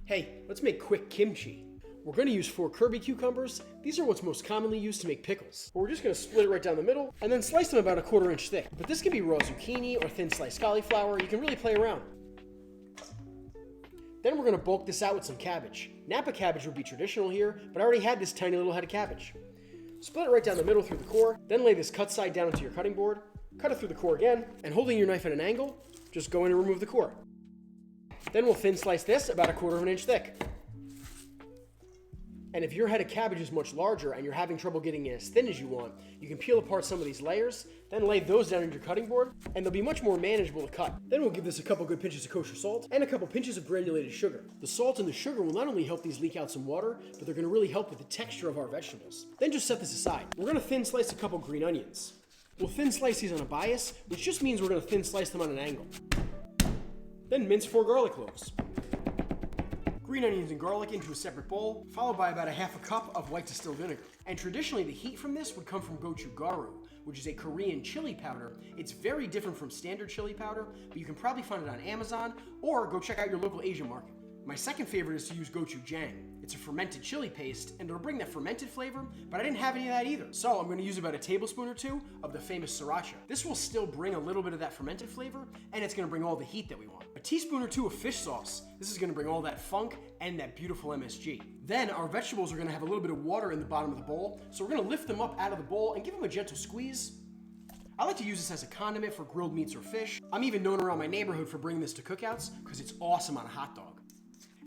Hey, let's make quick kimchi. We're going to use 4 Kirby cucumbers. These are what's most commonly used to make pickles. But we're just going to split it right down the middle and then slice them about a 1/4 inch thick. But this can be raw zucchini or thin sliced cauliflower. You can really play around. Then we're going to bulk this out with some cabbage. Napa cabbage would be traditional here, but I already had this tiny little head of cabbage. Split it right down the middle through the core, then lay this cut side down into your cutting board, cut it through the core again, and holding your knife at an angle, just go in and remove the core. Then we'll thin slice this about a 1/4 inch thick. And if your head of cabbage is much larger and you're having trouble getting it as thin as you want, you can peel apart some of these layers, then lay those down in your cutting board, and they'll be much more manageable to cut. Then we'll give this a couple good pinches of kosher salt and a couple pinches of granulated sugar. The salt and the sugar will not only help these leak out some water, but they're gonna really help with the texture of our vegetables. Then just set this aside. We're gonna thin slice a couple green onions. We'll thin slice these on a bias, which just means we're gonna thin slice them on an angle. Then mince 4 garlic cloves. Green onions and garlic into a separate bowl, followed by about a 1/2 cup of white distilled vinegar. And traditionally, the heat from this would come from gochugaru, which is a Korean chili powder. It's very different from standard chili powder, but you can probably find it on Amazon, or go check out your local Asian market. My second favorite is to use gochujang. It's a fermented chili paste, and it'll bring that fermented flavor, but I didn't have any of that either. So I'm gonna use about a tablespoon or 2 of the famous sriracha. This will still bring a little bit of that fermented flavor, and it's gonna bring all the heat that we want. A teaspoon or 2 of fish sauce. This is gonna bring all that funk and that beautiful MSG. Then our vegetables are gonna have a little bit of water in the bottom of the bowl, so we're gonna lift them up out of the bowl and give them a gentle squeeze. I like to use this as a condiment for grilled meats or fish. I'm even known around my neighborhood for bringing this to cookouts because it's awesome on a hot dog.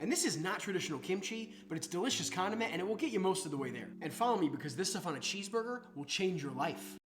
And this is not traditional kimchi, but it's delicious condiment and it will get you most of the way there. And follow me because this stuff on a cheeseburger will change your life.